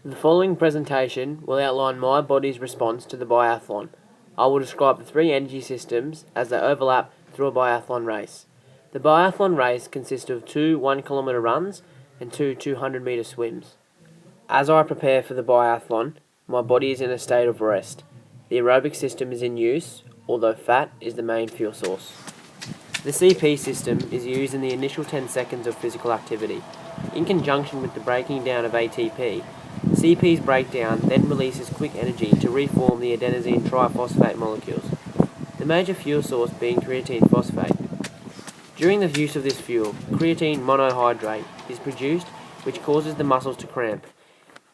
The following presentation will outline my body's response to the biathlon. I will describe the three energy systems as they overlap through a biathlon race. The biathlon race consists of two 1 kilometre runs and two 200 metre swims. As I prepare for the biathlon, my body is in a state of rest. The aerobic system is in use, although fat is the main fuel source. The CP system is used in the initial 10 seconds of physical activity. In conjunction with the breaking down of ATP, CP's breakdown then releases quick energy to reform the adenosine triphosphate molecules, the major fuel source being creatine phosphate. During the use of this fuel, creatine monohydrate is produced, which causes the muscles to cramp.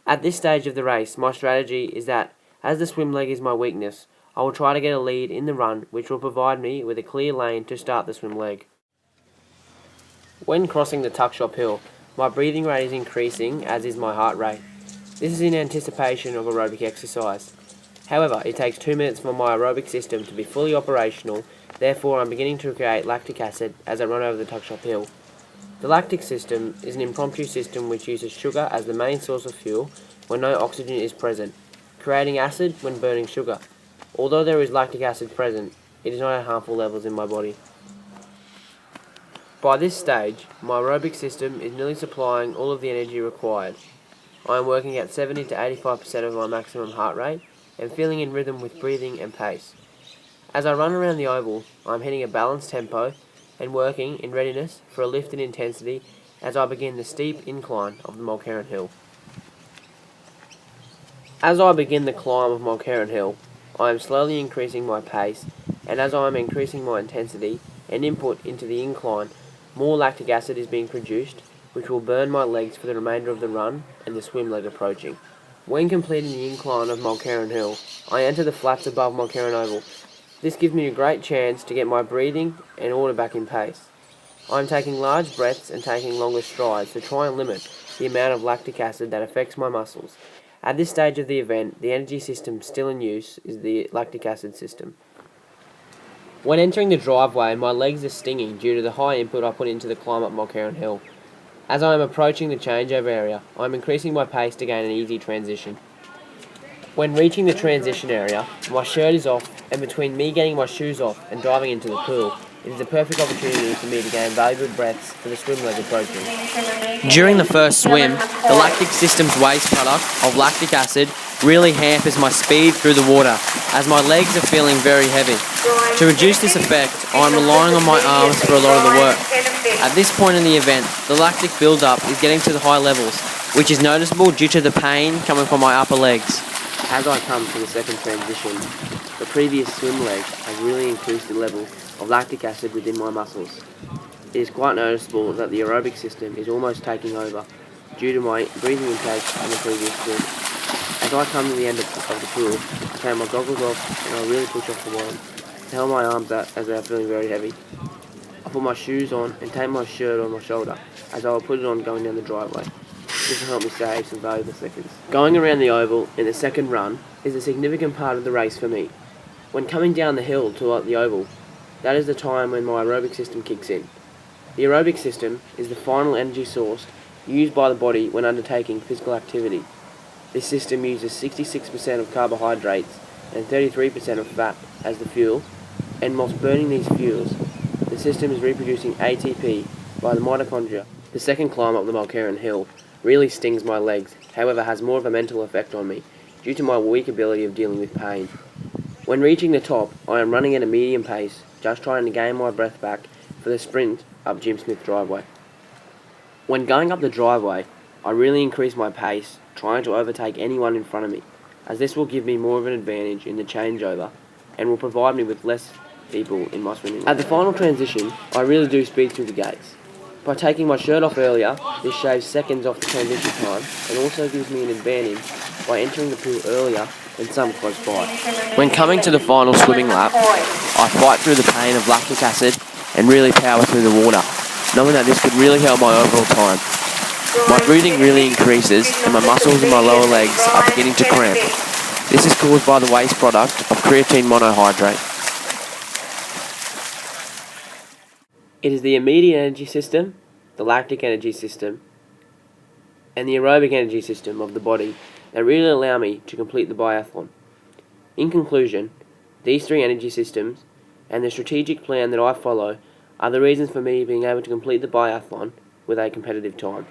At this stage of the race, my strategy is that, as the swim leg is my weakness, I will try to get a lead in the run, which will provide me with a clear lane to start the swim leg. When crossing the tuck shop hill, my breathing rate is increasing, as is my heart rate. This is in anticipation of aerobic exercise. However, it takes 2 minutes for my aerobic system to be fully operational, therefore I'm beginning to create lactic acid as I run over the tuck shop hill. The lactic system is an impromptu system which uses sugar as the main source of fuel when no oxygen is present, creating acid when burning sugar. Although there is lactic acid present, it is not at harmful levels in my body. By this stage, my aerobic system is nearly supplying all of the energy required. I am working at 70 to 85% of my maximum heart rate and feeling in rhythm with breathing and pace. As I run around the oval, I am hitting a balanced tempo and working in readiness for a lift in intensity as I begin the steep incline of the Mulkerrin Hill. As I begin the climb of Mulkerrin Hill, I am slowly increasing my pace, and as I am increasing my intensity and input into the incline, more lactic acid is being produced, which will burn my legs for the remainder of the run and the swim leg approaching. When completing the incline of Mulkerrin Hill, I enter the flats above Mulkerrin Oval. This gives me a great chance to get my breathing and order back in pace. I am taking large breaths and taking longer strides to try and limit the amount of lactic acid that affects my muscles. At this stage of the event, the energy system still in use is the lactic acid system. When entering the driveway, my legs are stinging due to the high input I put into the climb up Mulkerrin Hill. As I am approaching the changeover area, I am increasing my pace to gain an easy transition. When reaching the transition area, my shirt is off, and between me getting my shoes off and diving into the pool, it is a perfect opportunity for me to gain valuable breaths for the swim leg approaching. During the first swim, the lactic system's waste product of lactic acid really hampers my speed through the water, as my legs are feeling very heavy. To reduce this effect, I am relying on my arms for a lot of the work. At this point in the event, the lactic build-up is getting to the high levels, which is noticeable due to the pain coming from my upper legs. As I come to the second transition, the previous swim leg has really increased the level of lactic acid within my muscles. It is quite noticeable that the aerobic system is almost taking over due to my breathing intake in the previous swim. As I come to the end of the pool, I take my goggles off and I really push off the bottom to help my arms out as they are feeling very heavy. I put my shoes on and take my shirt on my shoulder as I will put it on going down the driveway. This will help me save some valuable seconds. Going around the oval in the second run is a significant part of the race for me. When coming down the hill to the oval, that is the time when my aerobic system kicks in. The aerobic system is the final energy source used by the body when undertaking physical activity. This system uses 66% of carbohydrates and 33% of fat as the fuel, and whilst burning these fuels, the system is reproducing ATP by the mitochondria. The second climb up the Mulkerrin Hill really stings my legs, however has more of a mental effect on me, due to my weak ability of dealing with pain. When reaching the top, I am running at a medium pace, just trying to gain my breath back for the sprint up Jim Smith driveway. When going up the driveway, I really increase my pace, trying to overtake anyone in front of me, as this will give me more of an advantage in the changeover, and will provide me with less people in my swimming. At the final transition, I really do speed through the gates. By taking my shirt off earlier, this shaves seconds off the transition time and also gives me an advantage by entering the pool earlier than some close by. When coming to the final swimming lap, I fight through the pain of lactic acid and really power through the water, knowing that this could really help my overall time. My breathing really increases and my muscles in my lower legs are beginning to cramp. This is caused by the waste product of creatine monohydrate. It is the immediate energy system, the lactic energy system, and the aerobic energy system of the body that really allow me to complete the biathlon. In conclusion, these three energy systems and the strategic plan that I follow are the reasons for me being able to complete the biathlon with a competitive time.